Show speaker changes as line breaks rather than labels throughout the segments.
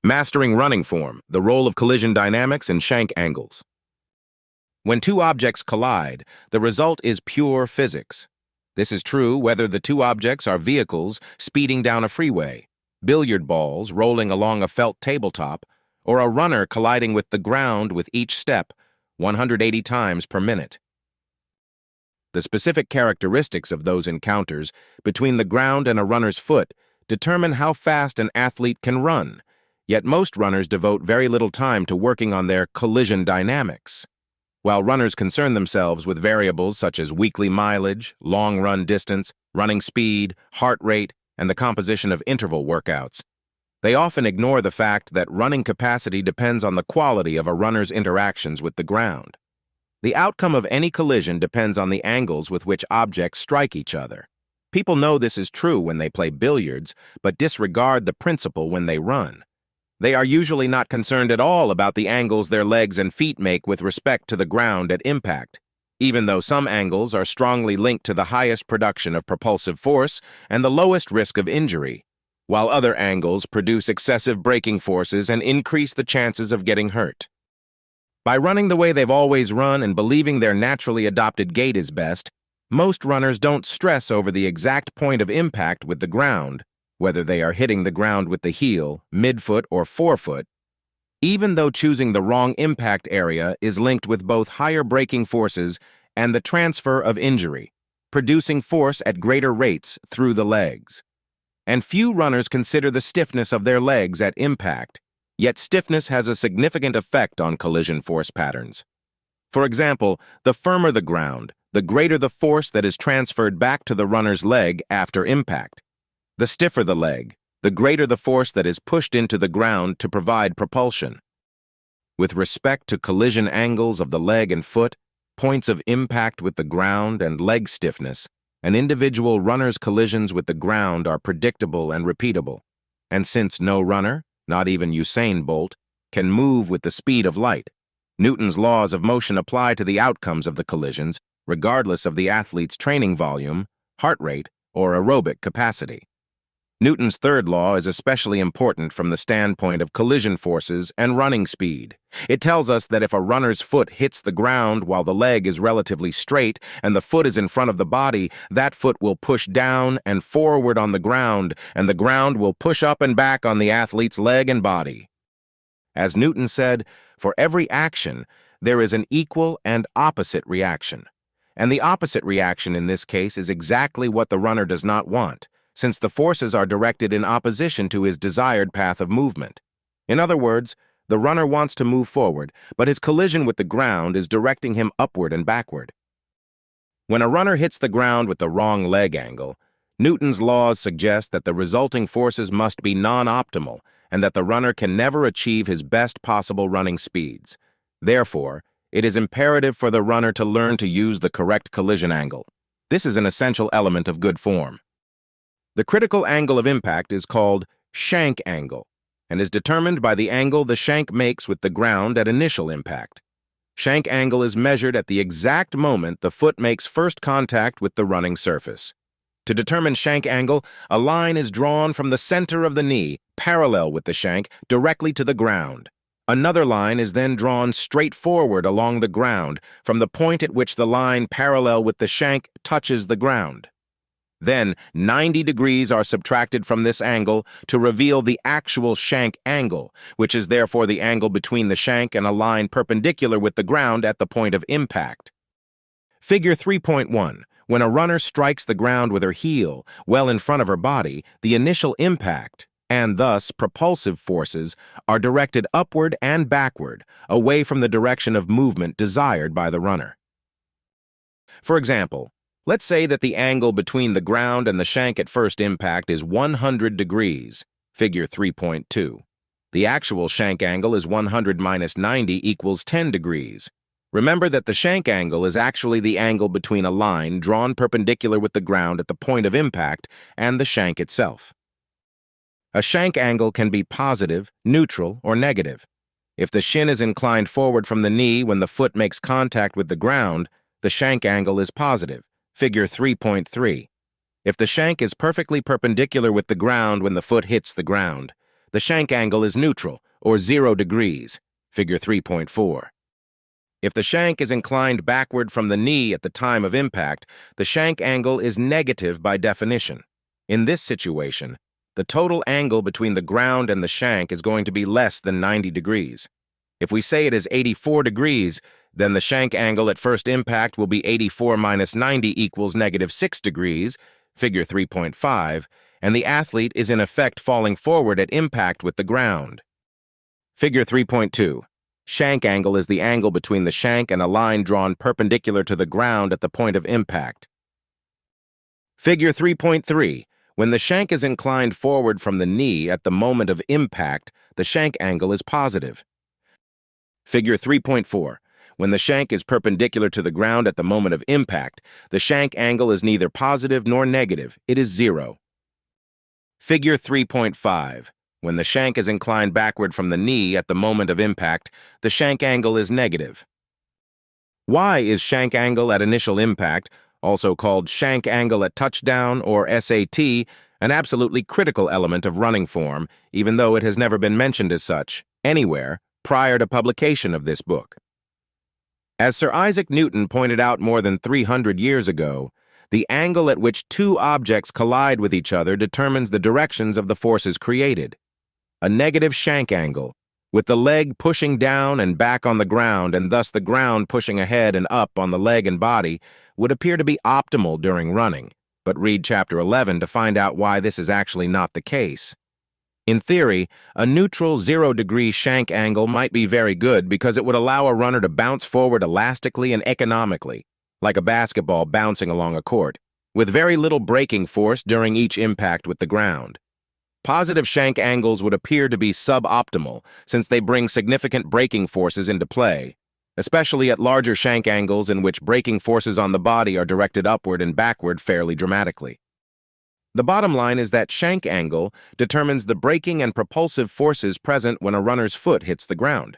Mastering running form, the role of collision dynamics and Shank angles. When two objects collide, the result is pure physics. This is true whether the two objects are vehicles speeding down a freeway, billiard balls rolling along a felt tabletop, or a runner colliding with the ground with each step 180 times per minute. The specific characteristics of those encounters between the ground and a runner's foot determine how fast an athlete can run, yet most runners devote very little time to working on their collision dynamics. While runners concern themselves with variables such as weekly mileage, long run distance, running speed, heart rate, and the composition of interval workouts, they often ignore the fact that running capacity depends on the quality of a runner's interactions with the ground. The outcome of any collision depends on the angles with which objects strike each other. People know this is true when they play billiards, but disregard the principle when they run. They are usually not concerned at all about the angles their legs and feet make with respect to the ground at impact, even though some angles are strongly linked to the highest production of propulsive force and the lowest risk of injury, while other angles produce excessive braking forces and increase the chances of getting hurt. By running the way they've always run and believing their naturally adopted gait is best, most runners don't stress over the exact point of impact with the ground, whether they are hitting the ground with the heel, midfoot, or forefoot, even though choosing the wrong impact area is linked with both higher braking forces and the transfer of injury, producing force at greater rates through the legs. And few runners consider the stiffness of their legs at impact, yet stiffness has a significant effect on collision force patterns. For example, the firmer the ground, the greater the force that is transferred back to the runner's leg after impact. The stiffer the leg, the greater the force that is pushed into the ground to provide propulsion. With respect to collision angles of the leg and foot, points of impact with the ground, and leg stiffness, an individual runner's collisions with the ground are predictable and repeatable. And since no runner, not even Usain Bolt, can move with the speed of light, Newton's laws of motion apply to the outcomes of the collisions, regardless of the athlete's training volume, heart rate, or aerobic capacity. Newton's third law is especially important from the standpoint of collision forces and running speed. It tells us that if a runner's foot hits the ground while the leg is relatively straight and the foot is in front of the body, that foot will push down and forward on the ground, and the ground will push up and back on the athlete's leg and body. As Newton said, for every action, there is an equal and opposite reaction. And the opposite reaction in this case is exactly what the runner does not want, since the forces are directed in opposition to his desired path of movement. In other words, the runner wants to move forward, but his collision with the ground is directing him upward and backward. When a runner hits the ground with the wrong leg angle, Newton's laws suggest that the resulting forces must be non-optimal and that the runner can never achieve his best possible running speeds. Therefore, it is imperative for the runner to learn to use the correct collision angle. This is an essential element of good form. The critical angle of impact is called Shank Angle and is determined by the angle the shank makes with the ground at initial impact. Shank angle is measured at the exact moment the foot makes first contact with the running surface. To determine shank angle, a line is drawn from the center of the knee, parallel with the shank, directly to the ground. Another line is then drawn straight forward along the ground from the point at which the line parallel with the shank touches the ground. Then 90 degrees are subtracted from this angle to reveal the actual shank angle, which is therefore the angle between the shank and a line perpendicular with the ground at the point of impact. Figure 3.1. When a runner strikes the ground with her heel well in front of her body, the initial impact, and thus propulsive forces, are directed upward and backward, away from the direction of movement desired by the runner. For example, let's say that the angle between the ground and the shank at first impact is 100 degrees, figure 3.2. The actual shank angle is 100 minus 90 equals 10 degrees. Remember that the shank angle is actually the angle between a line drawn perpendicular with the ground at the point of impact and the shank itself. A shank angle can be positive, neutral, or negative. If the shin is inclined forward from the knee when the foot makes contact with the ground, the shank angle is positive. Figure 3.3. If the shank is perfectly perpendicular with the ground when the foot hits the ground, the shank angle is neutral, or 0 degrees, figure 3.4. If the shank is inclined backward from the knee at the time of impact, the shank angle is negative by definition. In this situation, the total angle between the ground and the shank is going to be less than 90 degrees. If we say it is 84 degrees, then the shank angle at first impact will be 84 minus 90 equals -6 degrees, figure 3.5, and the athlete is in effect falling forward at impact with the ground. Figure 3.2. Shank angle is the angle between the shank and a line drawn perpendicular to the ground at the point of impact. Figure 3.3. When the shank is inclined forward from the knee at the moment of impact, the shank angle is positive. Figure 3.4. When the shank is perpendicular to the ground at the moment of impact, the shank angle is neither positive nor negative, it is 0. Figure 3.5. When the shank is inclined backward from the knee at the moment of impact, the shank angle is negative. Why is shank angle at initial impact, also called shank angle at touchdown or SAT, an absolutely critical element of running form, even though it has never been mentioned as such, anywhere, prior to publication of this book? As Sir Isaac Newton pointed out more than 300 years ago, the angle at which two objects collide with each other determines the directions of the forces created. A negative shank angle, with the leg pushing down and back on the ground and thus the ground pushing ahead and up on the leg and body, would appear to be optimal during running, but read Chapter 11 to find out why this is actually not the case. In theory, a neutral 0-degree shank angle might be very good because it would allow a runner to bounce forward elastically and economically, like a basketball bouncing along a court, with very little braking force during each impact with the ground. Positive shank angles would appear to be suboptimal since they bring significant braking forces into play, especially at larger shank angles in which braking forces on the body are directed upward and backward fairly dramatically. The bottom line is that shank angle determines the braking and propulsive forces present when a runner's foot hits the ground.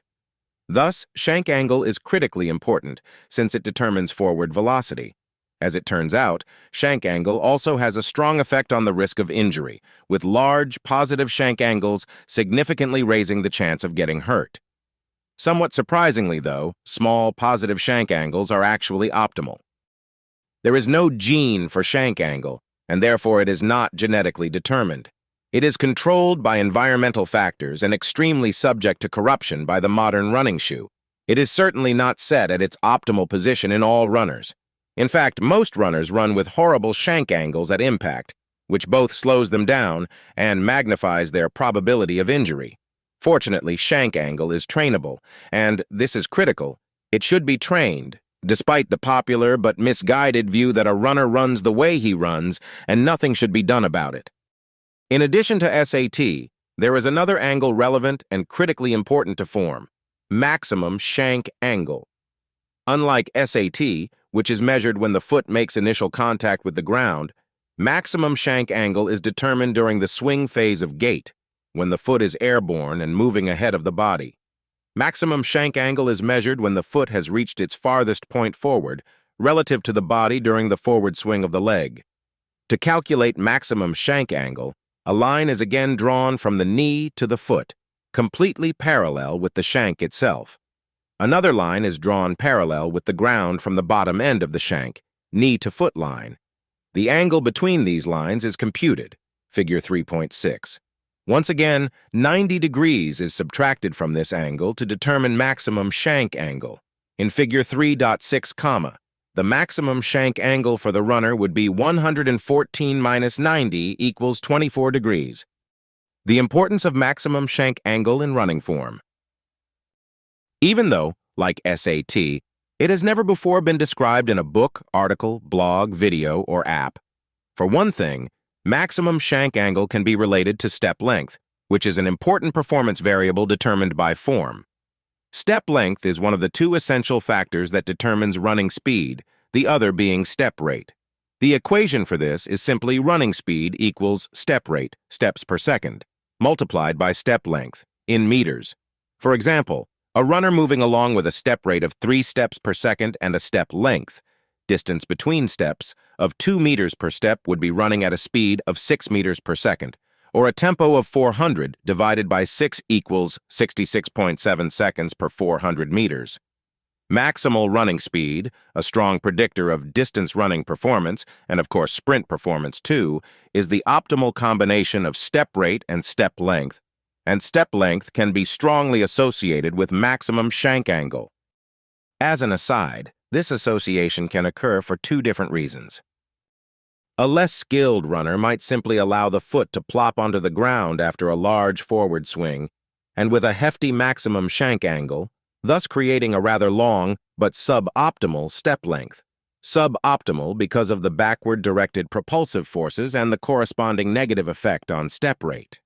Thus, shank angle is critically important since it determines forward velocity. As it turns out, shank angle also has a strong effect on the risk of injury, with large, positive shank angles significantly raising the chance of getting hurt. Somewhat surprisingly, though, small, positive shank angles are actually optimal. There is no gene for shank angle, and therefore it is not genetically determined. It is controlled by environmental factors and extremely subject to corruption by the modern running shoe. It is certainly not set at its optimal position in all runners. In fact, most runners run with horrible shank angles at impact, which both slows them down and magnifies their probability of injury. Fortunately, shank angle is trainable, and this is critical. It should be trained, despite the popular but misguided view that a runner runs the way he runs and nothing should be done about it. In addition to SAT, there is another angle relevant and critically important to form: maximum shank angle. Unlike SAT, which is measured when the foot makes initial contact with the ground, maximum shank angle is determined during the swing phase of gait, when the foot is airborne and moving ahead of the body. Maximum shank angle is measured when the foot has reached its farthest point forward, relative to the body during the forward swing of the leg. To calculate maximum shank angle, a line is again drawn from the knee to the foot, completely parallel with the shank itself. Another line is drawn parallel with the ground from the bottom end of the shank, knee to foot line. The angle between these lines is computed, figure 3.6. Once again, 90 degrees is subtracted from this angle to determine maximum shank angle. In figure 3.6, the maximum shank angle for the runner would be 114 minus 90 equals 24 degrees. The importance of maximum shank angle in running form. Even though, like SAT, it has never before been described in a book, article, blog, video, or app. For one thing, maximum shank angle can be related to step length, which is an important performance variable determined by form. Step length is one of the two essential factors that determines running speed, the other being step rate. The equation for this is simply running speed equals step rate, steps per second, multiplied by step length, in meters. For example, a runner moving along with a step rate of 3 steps per second and a step length, distance between steps, of 2 meters per step would be running at a speed of 6 meters per second, or a tempo of 400 divided by 6 equals 66.7 seconds per 400 meters. Maximal running speed, a strong predictor of distance running performance, and of course sprint performance too, is the optimal combination of step rate and step length, and step length can be strongly associated with maximum shank angle. As an aside, this association can occur for two different reasons. A less skilled runner might simply allow the foot to plop onto the ground after a large forward swing, and with a hefty maximum shank angle, thus creating a rather long but suboptimal step length. Suboptimal because of the backward-directed propulsive forces and the corresponding negative effect on step rate.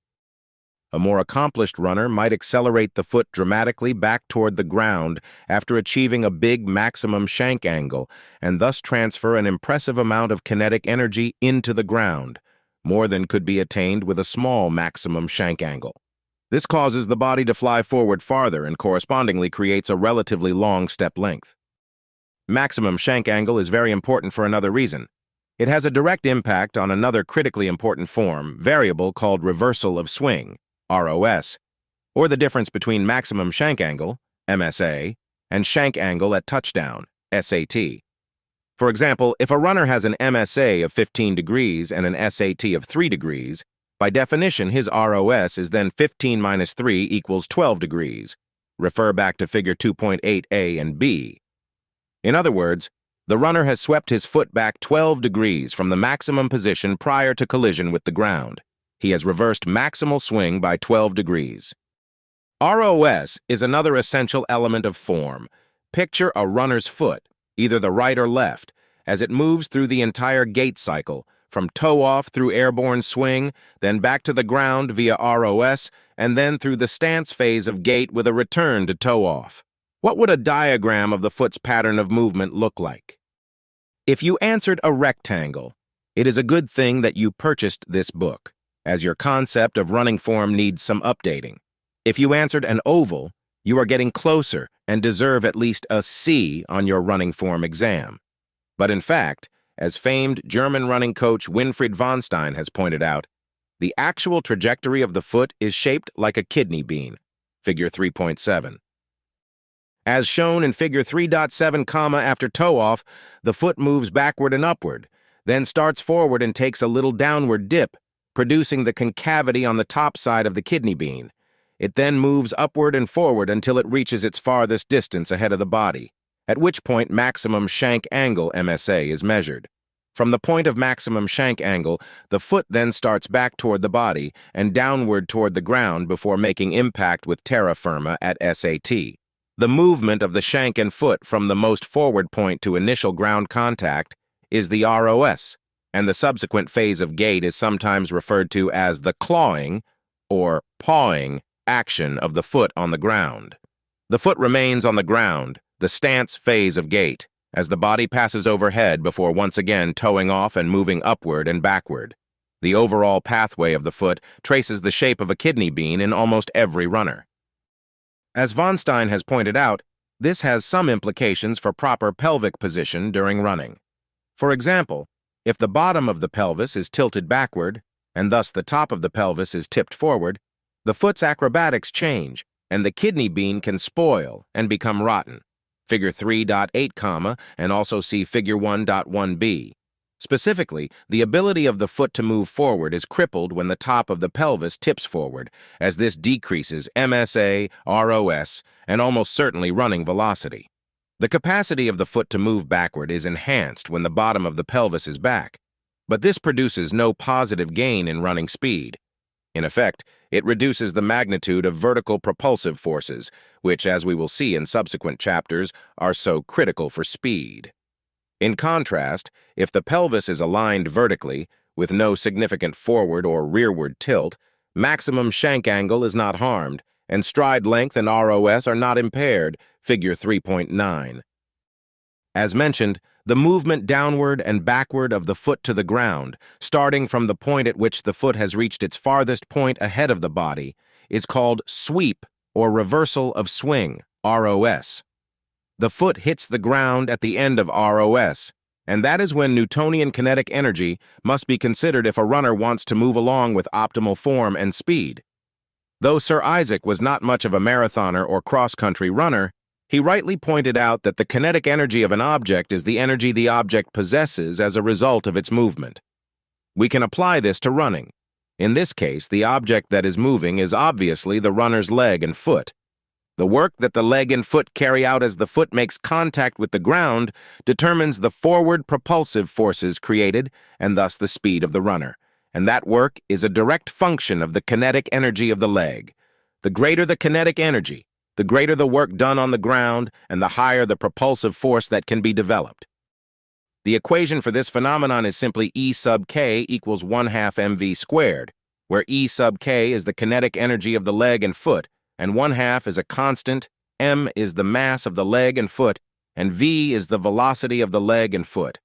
A more accomplished runner might accelerate the foot dramatically back toward the ground after achieving a big maximum shank angle and thus transfer an impressive amount of kinetic energy into the ground, more than could be attained with a small maximum shank angle. This causes the body to fly forward farther and correspondingly creates a relatively long step length. Maximum shank angle is very important for another reason. It has a direct impact on another critically important variable called reversal of swing, ROS, or the difference between maximum shank angle, MSA, and shank angle at touchdown, SAT. For example, if a runner has an MSA of 15 degrees and an SAT of 3 degrees, by definition, his ROS is then 15 minus 3 equals 12 degrees. Refer back to figure 2.8a and b. In other words, the runner has swept his foot back 12 degrees from the maximum position prior to collision with the ground. He has reversed maximal swing by 12 degrees. ROS is another essential element of form. Picture a runner's foot, either the right or left, as it moves through the entire gait cycle, from toe-off through airborne swing, then back to the ground via ROS, and then through the stance phase of gait with a return to toe-off. What would a diagram of the foot's pattern of movement look like? If you answered a rectangle, it is a good thing that you purchased this book, as your concept of running form needs some updating. If you answered an oval, you are getting closer and deserve at least a C on your running form exam. But in fact, as famed German running coach Winfried von Stein has pointed out, the actual trajectory of the foot is shaped like a kidney bean, figure 3.7. As shown in figure 3.7, after toe-off, the foot moves backward and upward, then starts forward and takes a little downward dip, producing the concavity on the top side of the kidney bean. It then moves upward and forward until it reaches its farthest distance ahead of the body, at which point maximum shank angle, MSA, is measured. From the point of maximum shank angle, the foot then starts back toward the body and downward toward the ground before making impact with terra firma at SAT. The movement of the shank and foot from the most forward point to initial ground contact is the ROS, and the subsequent phase of gait is sometimes referred to as the clawing or pawing action of the foot on the ground. The foot remains on the ground, the stance phase of gait, as the body passes overhead before once again toeing off and moving upward and backward. The overall pathway of the foot traces the shape of a kidney bean in almost every runner. As von Stein has pointed out, this has some implications for proper pelvic position during running. For example, if the bottom of the pelvis is tilted backward, and thus the top of the pelvis is tipped forward, the foot's acrobatics change, and the kidney bean can spoil and become rotten. Figure 3.8, and also see figure 1.1b. Specifically, the ability of the foot to move forward is crippled when the top of the pelvis tips forward, as this decreases MSA, ROS, and almost certainly running velocity. The capacity of the foot to move backward is enhanced when the bottom of the pelvis is back, but this produces no positive gain in running speed. In effect, it reduces the magnitude of vertical propulsive forces, which, as we will see in subsequent chapters, are so critical for speed. In contrast, if the pelvis is aligned vertically, with no significant forward or rearward tilt, maximum shank angle is not harmed, and stride length and ROS are not impaired, figure 3.9. As mentioned, the movement downward and backward of the foot to the ground, starting from the point at which the foot has reached its farthest point ahead of the body, is called sweep or reversal of swing, ROS. The foot hits the ground at the end of ROS, And that is when Newtonian kinetic energy must be considered if a runner wants to move along with optimal form and speed. Though Sir Isaac was not much of a marathoner or cross-country runner, he rightly pointed out that the kinetic energy of an object is the energy the object possesses as a result of its movement. We can apply this to running. In this case, the object that is moving is obviously the runner's leg and foot. The work that the leg and foot carry out as the foot makes contact with the ground determines the forward propulsive forces created and thus the speed of the runner. And that work is a direct function of the kinetic energy of the leg. The greater the kinetic energy, the greater the work done on the ground and the higher the propulsive force that can be developed. The equation for this phenomenon is simply E sub k equals 1/2 mv squared, where E sub k is the kinetic energy of the leg and foot, and 1/2 is a constant, m is the mass of the leg and foot, and v is the velocity of the leg and foot.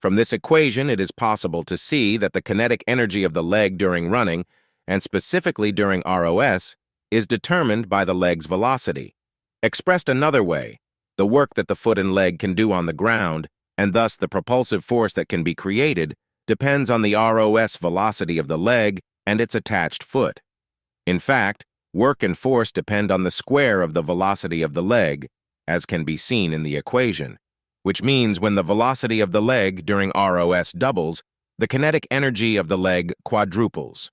From this equation, it is possible to see that the kinetic energy of the leg during running, and specifically during ROS, is determined by the leg's velocity. Expressed another way, the work that the foot and leg can do on the ground, and thus the propulsive force that can be created, depends on the ROS velocity of the leg and its attached foot. In fact, work and force depend on the square of the velocity of the leg, as can be seen in the equation, which means when the velocity of the leg during ROS doubles, the kinetic energy of the leg quadruples.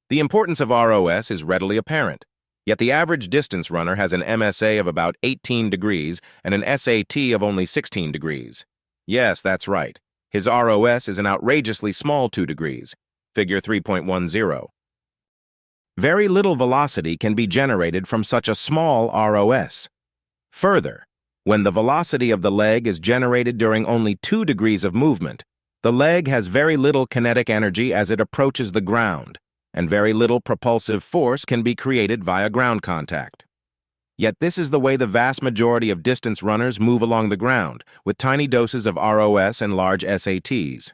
The importance of ROS is readily apparent, yet the average distance runner has an MSA of about 18 degrees and an SAT of only 16 degrees. Yes, that's right. His ROS is an outrageously small 2 degrees, figure 3.10. Very little velocity can be generated from such a small ROS. Further, when the velocity of the leg is generated during only 2 degrees of movement, the leg has very little kinetic energy as it approaches the ground, and very little propulsive force can be created via ground contact. Yet this is the way the vast majority of distance runners move along the ground, with tiny doses of ROS and large SATs.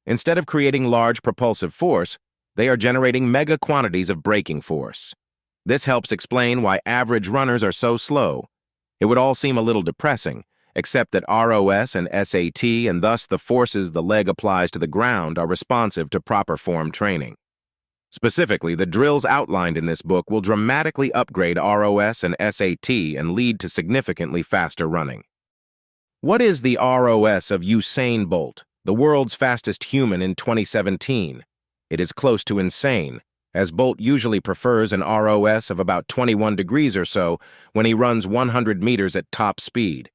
Instead of creating large propulsive force, they are generating mega quantities of braking force. This helps explain why average runners are so slow. It would all seem a little depressing, except that ROS and SAT and thus the forces the leg applies to the ground are responsive to proper form training. Specifically, the drills outlined in this book will dramatically upgrade ROS and SAT and lead to significantly faster running. What is the ROS of Usain Bolt, the world's fastest human in 2017? It is close to insane, as Bolt usually prefers an ROS of about 21 degrees or so when he runs 100 meters at top speed.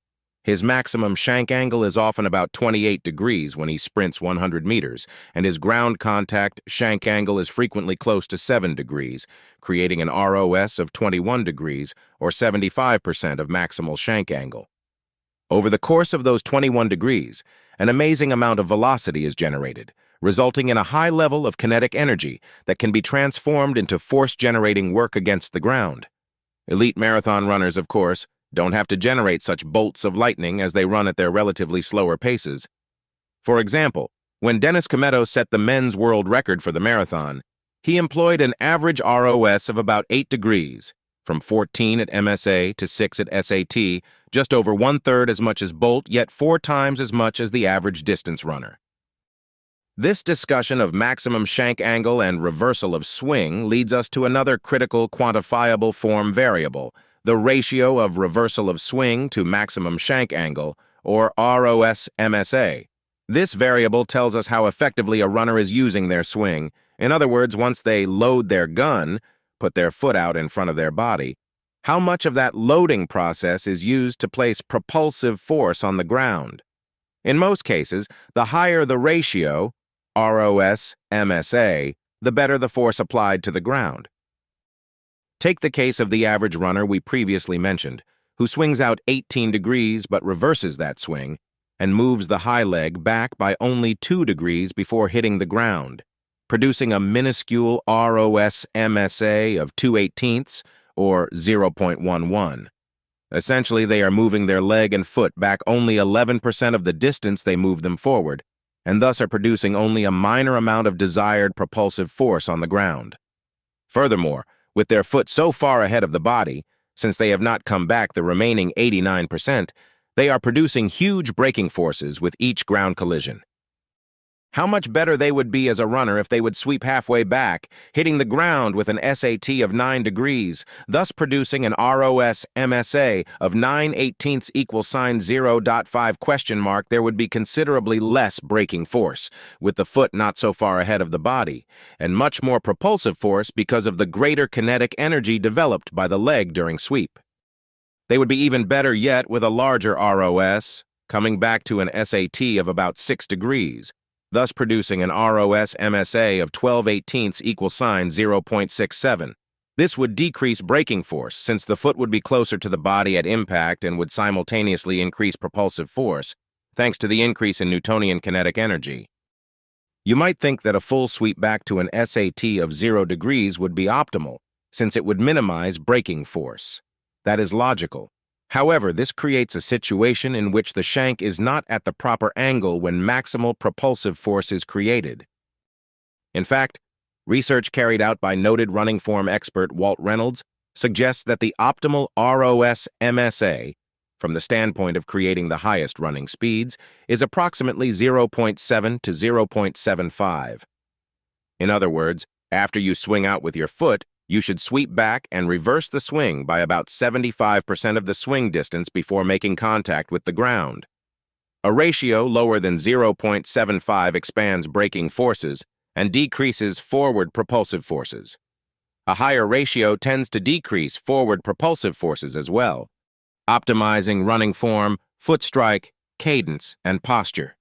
His maximum shank angle is often about 28 degrees when he sprints 100 meters, and his ground contact shank angle is frequently close to 7 degrees, creating an ROS of 21 degrees or 75% of maximal shank angle. Over the course of those 21 degrees, an amazing amount of velocity is generated, resulting in a high level of kinetic energy that can be transformed into force-generating work against the ground. Elite marathon runners, of course, don't have to generate such bolts of lightning as they run at their relatively slower paces. For example, when Dennis Cometto set the men's world record for the marathon, he employed an average ROS of about 8 degrees, from 14 at MSA to 6 at SAT, just over 1/3 as much as Bolt, yet 4 times as much as the average distance runner. This discussion of maximum shank angle and reversal of swing leads us to another critical quantifiable form variable, the ratio of reversal of swing to maximum shank angle, or ROS-MSA. This variable tells us how effectively a runner is using their swing. In other words, once they load their gun, put their foot out in front of their body, how much of that loading process is used to place propulsive force on the ground. In most cases, the higher the ratio, ROS-MSA, the better the force applied to the ground. Take the case of the average runner we previously mentioned, who swings out 18 degrees but reverses that swing and moves the high leg back by only 2 degrees before hitting the ground, producing a minuscule ROS-MSA of 2/18 or 0.11. Essentially, they are moving their leg and foot back only 11% of the distance they moved them forward, and thus are producing only a minor amount of desired propulsive force on the ground. Furthermore, with their foot so far ahead of the body, since they have not come back the remaining 89%, They are producing huge braking forces with each ground collision. How much better they would be as a runner if they would sweep halfway back, hitting the ground with an SAT of 9 degrees, thus producing an ROS MSA of 9/18 equals sign 0.5 question mark. There would be considerably less braking force, with the foot not so far ahead of the body, and much more propulsive force because of the greater kinetic energy developed by the leg during sweep. They would be even better yet with a larger ROS, coming back to an SAT of about 6 degrees, thus producing an ROS MSA of 12/18 equals sign 0.67. This would decrease braking force since the foot would be closer to the body at impact and would simultaneously increase propulsive force, thanks to the increase in Newtonian kinetic energy. You might think that a full sweep back to an SAT of 0 degrees would be optimal, since it would minimize braking force. That is logical. However, this creates a situation in which the shank is not at the proper angle when maximal propulsive force is created. In fact, research carried out by noted running form expert Walt Reynolds suggests that the optimal ROS MSA, from the standpoint of creating the highest running speeds, is approximately 0.7 to 0.75. In other words, after you swing out with your foot, you should sweep back and reverse the swing by about 75% of the swing distance before making contact with the ground. A ratio lower than 0.75 expands braking forces and decreases forward propulsive forces. A higher ratio tends to decrease forward propulsive forces as well, optimizing running form, foot strike, cadence, and posture.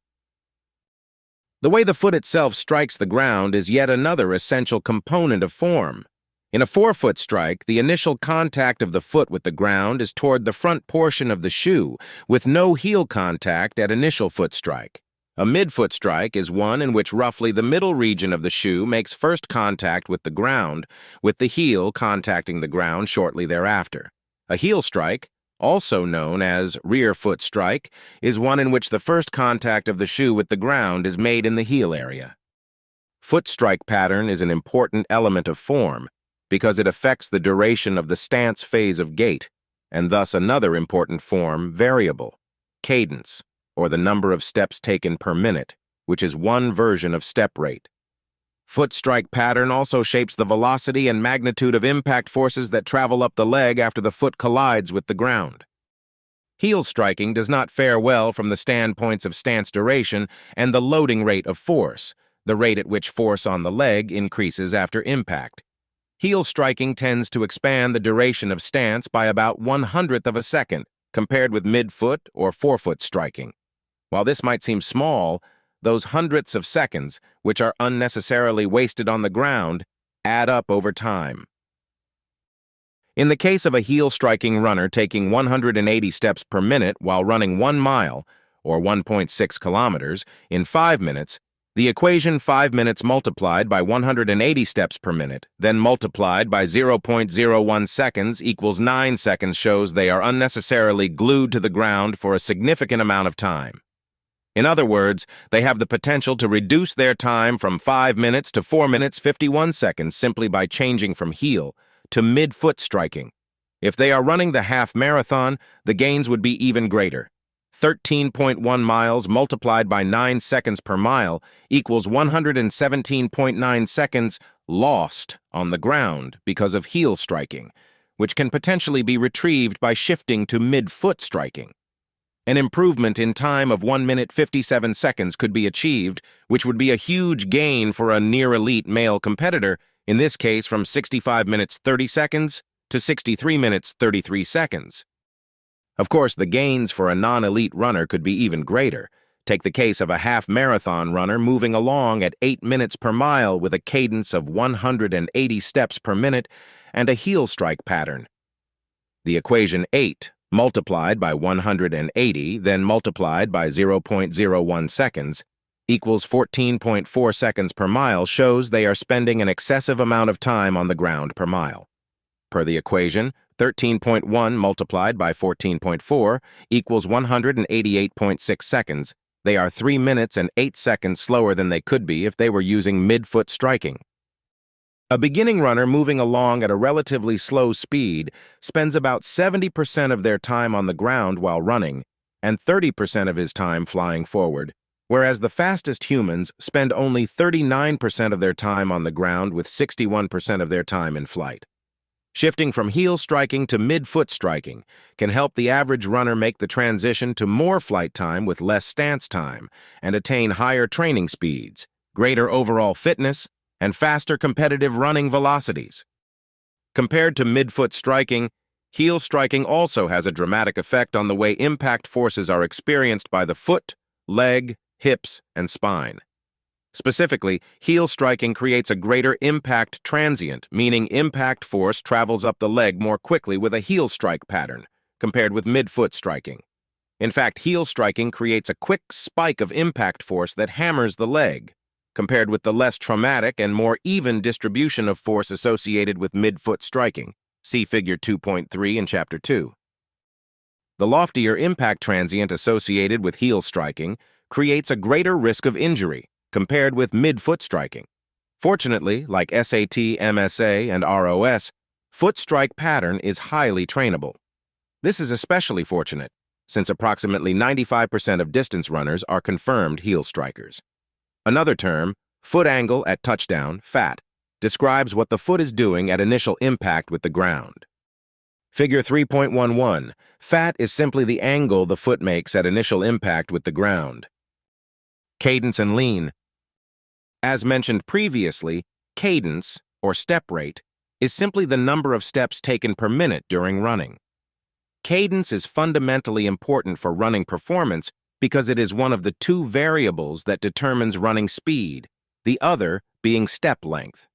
The way the foot itself strikes the ground is yet another essential component of form. In a forefoot strike, the initial contact of the foot with the ground is toward the front portion of the shoe, with no heel contact at initial foot strike. A midfoot strike is one in which roughly the middle region of the shoe makes first contact with the ground, with the heel contacting the ground shortly thereafter. A heel strike, also known as rear foot strike, is one in which the first contact of the shoe with the ground is made in the heel area. Foot strike pattern is an important element of form, because it affects the duration of the stance phase of gait, and thus another important form variable, cadence, or the number of steps taken per minute, which is one version of step rate. Foot strike pattern also shapes the velocity and magnitude of impact forces that travel up the leg after the foot collides with the ground. Heel striking does not fare well from the standpoints of stance duration and the loading rate of force, the rate at which force on the leg increases after impact. Heel striking tends to expand the duration of stance by about 1/100th of a second, compared with midfoot or forefoot striking. While this might seem small, those hundredths of seconds, which are unnecessarily wasted on the ground, add up over time. In the case of a heel-striking runner taking 180 steps per minute while running 1 mile, or 1.6 kilometers, in 5 minutes, the equation 5 minutes multiplied by 180 steps per minute, then multiplied by 0.01 seconds equals 9 seconds shows they are unnecessarily glued to the ground for a significant amount of time. In other words, they have the potential to reduce their time from 5 minutes to 4 minutes 51 seconds simply by changing from heel to midfoot striking. If they are running the half marathon, the gains would be even greater. 13.1 miles multiplied by 9 seconds per mile equals 117.9 seconds lost on the ground because of heel striking, which can potentially be retrieved by shifting to midfoot striking. An improvement in time of 1 minute 57 seconds could be achieved, which would be a huge gain for a near-elite male competitor, in this case from 65 minutes 30 seconds to 63 minutes 33 seconds. Of course, the gains for a non-elite runner could be even greater. Take the case of a half-marathon runner moving along at 8 minutes per mile with a cadence of 180 steps per minute and a heel strike pattern. The equation 8 multiplied by 180, then multiplied by 0.01 seconds, equals 14.4 seconds per mile shows they are spending an excessive amount of time on the ground per mile. Per the equation, 13.1 multiplied by 14.4 equals 188.6 seconds. They are 3 minutes and 8 seconds slower than they could be if they were using midfoot striking. A beginning runner moving along at a relatively slow speed spends about 70% of their time on the ground while running and 30% of his time flying forward, whereas the fastest humans spend only 39% of their time on the ground with 61% of their time in flight. Shifting from heel striking to midfoot striking can help the average runner make the transition to more flight time with less stance time and attain higher training speeds, greater overall fitness, and faster competitive running velocities. Compared to midfoot striking, heel striking also has a dramatic effect on the way impact forces are experienced by the foot, leg, hips, and spine. Specifically, heel striking creates a greater impact transient, meaning impact force travels up the leg more quickly with a heel strike pattern, compared with midfoot striking. In fact, heel striking creates a quick spike of impact force that hammers the leg, compared with the less traumatic and more even distribution of force associated with midfoot striking. See Figure 2.3 in Chapter 2. The loftier impact transient associated with heel striking creates a greater risk of injury, compared with midfoot striking. Fortunately, like SAT, MSA, and ROS, foot strike pattern is highly trainable. This is especially fortunate, since approximately 95% of distance runners are confirmed heel strikers. Another term, foot angle at touchdown, FAT, describes what the foot is doing at initial impact with the ground. Figure 3.11, FAT is simply the angle the foot makes at initial impact with the ground. Cadence and lean. As mentioned previously, cadence, or step rate, is simply the number of steps taken per minute during running. Cadence is fundamentally important for running performance because it is one of the two variables that determines running speed, the other being step length.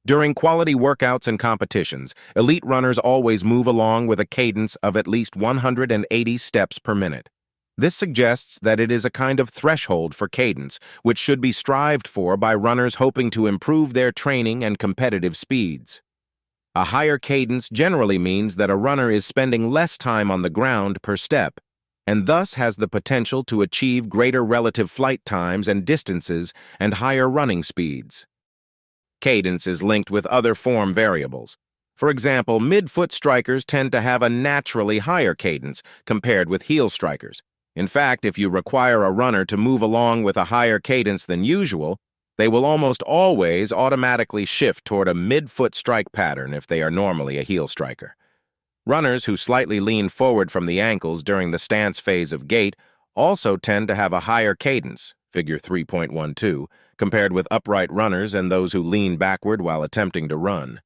During quality workouts and competitions, elite runners always move along with a cadence of at least 180 steps per minute. This suggests that it is a kind of threshold for cadence, which should be strived for by runners hoping to improve their training and competitive speeds. A higher cadence generally means that a runner is spending less time on the ground per step, and thus has the potential to achieve greater relative flight times and distances and higher running speeds. Cadence is linked with other form variables. For example, midfoot strikers tend to have a naturally higher cadence compared with heel strikers. In fact, if you require a runner to move along with a higher cadence than usual, they will almost always automatically shift toward a midfoot strike pattern if they are normally a heel striker. Runners who slightly lean forward from the ankles during the stance phase of gait also tend to have a higher cadence, Figure 3.12, compared with upright runners and those who lean backward while attempting to run.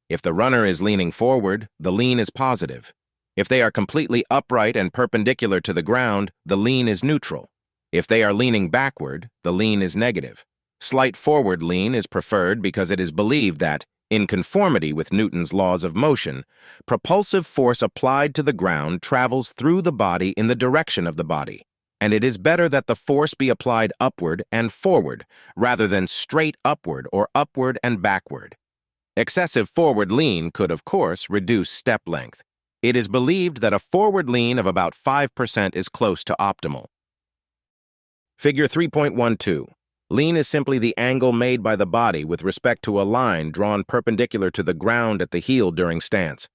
If the runner is leaning forward, the lean is positive. If they are completely upright and perpendicular to the ground, the lean is neutral. If they are leaning backward, the lean is negative. Slight forward lean is preferred because it is believed that, in conformity with Newton's laws of motion, propulsive force applied to the ground travels through the body in the direction of the body, and it is better that the force be applied upward and forward rather than straight upward or upward and backward. Excessive forward lean could, of course, reduce step length. It is believed that a forward lean of about 5% is close to optimal. Figure 3.12. Lean is simply the angle made by the body with respect to a line drawn perpendicular to the ground at the heel during stance.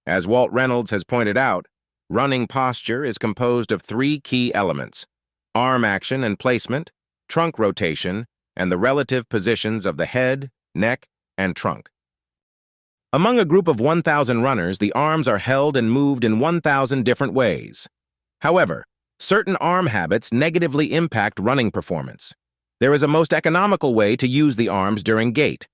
As Walt Reynolds has pointed out, running posture is composed of three key elements: arm action and placement, trunk rotation, and the relative positions of the head, neck, and trunk. Among a group of 1,000 runners, the arms are held and moved in 1,000 different ways. However, certain arm habits negatively impact running performance. There is a most economical way to use the arms during gait.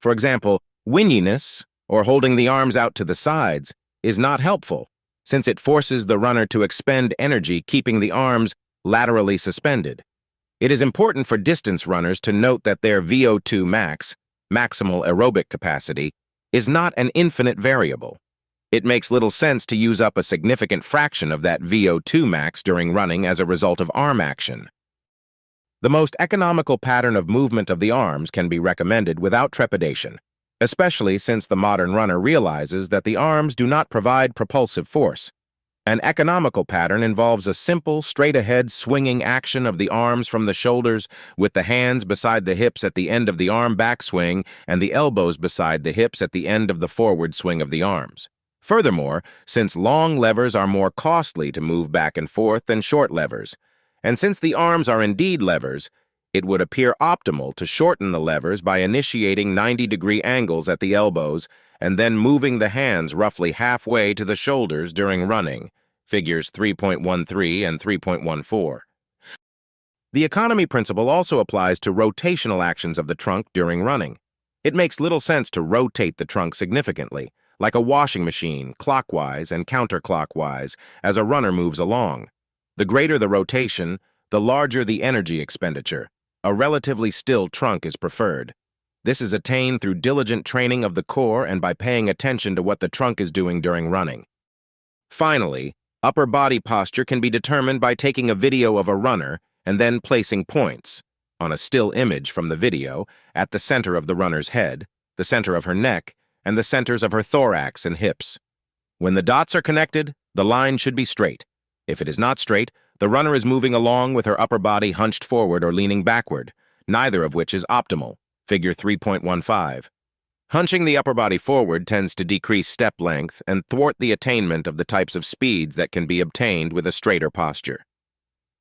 For example, winginess, or holding the arms out to the sides, is not helpful, since it forces the runner to expend energy keeping the arms laterally suspended. It is important for distance runners to note that their VO2 max, maximal aerobic capacity, is not an infinite variable. It makes little sense to use up a significant fraction of that VO2 max during running as a result of arm action. The most economical pattern of movement of the arms can be recommended without trepidation, especially since the modern runner realizes that the arms do not provide propulsive force. An economical pattern involves a simple, straight-ahead swinging action of the arms from the shoulders with the hands beside the hips at the end of the arm backswing and the elbows beside the hips at the end of the forward swing of the arms. Furthermore, since long levers are more costly to move back and forth than short levers, and since the arms are indeed levers, it would appear optimal to shorten the levers by initiating 90-degree angles at the elbows and then moving the hands roughly halfway to the shoulders during running, figures 3.13 and 3.14. The economy principle also applies to rotational actions of the trunk during running. It makes little sense to rotate the trunk significantly, like a washing machine, clockwise and counterclockwise, as a runner moves along. The greater the rotation, the larger the energy expenditure. A relatively still trunk is preferred. This is attained through diligent training of the core and by paying attention to what the trunk is doing during running. Finally, upper body posture can be determined by taking a video of a runner and then placing points, on a still image from the video, at the center of the runner's head, the center of her neck, and the centers of her thorax and hips. When the dots are connected, the line should be straight. If it is not straight, the runner is moving along with her upper body hunched forward or leaning backward, neither of which is optimal, figure 3.15. Hunching the upper body forward tends to decrease step length and thwart the attainment of the types of speeds that can be obtained with a straighter posture.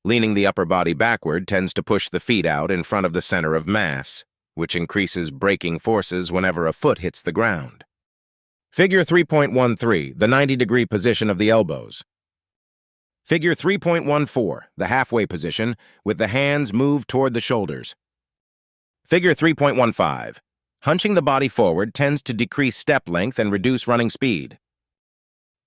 Leaning the upper body backward tends to push the feet out in front of the center of mass, which increases braking forces whenever a foot hits the ground. Figure 3.13, the 90-degree position of the elbows. Figure 3.14, the halfway position, with the hands moved toward the shoulders. Figure 3.15, hunching the body forward tends to decrease step length and reduce running speed.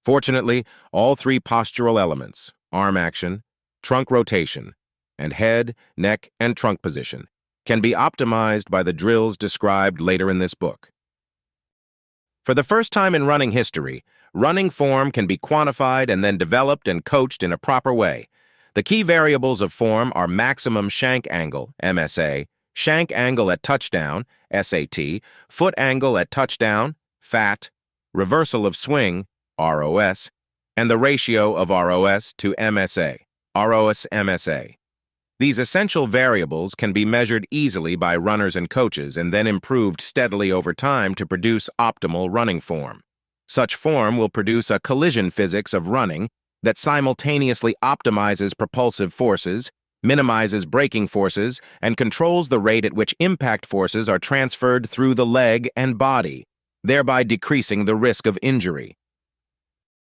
Fortunately, all three postural elements, arm action, trunk rotation, and head, neck, and trunk position, can be optimized by the drills described later in this book. For the first time in running history, running form can be quantified and then developed and coached in a proper way. The key variables of form are maximum shank angle, MSA, shank angle at touchdown, SAT, foot angle at touchdown, FAT, reversal of swing, ROS, and the ratio of ROS to MSA, ROS-MSA. These essential variables can be measured easily by runners and coaches and then improved steadily over time to produce optimal running form. Such form will produce a collision physics of running that simultaneously optimizes propulsive forces, minimizes braking forces, and controls the rate at which impact forces are transferred through the leg and body, thereby decreasing the risk of injury.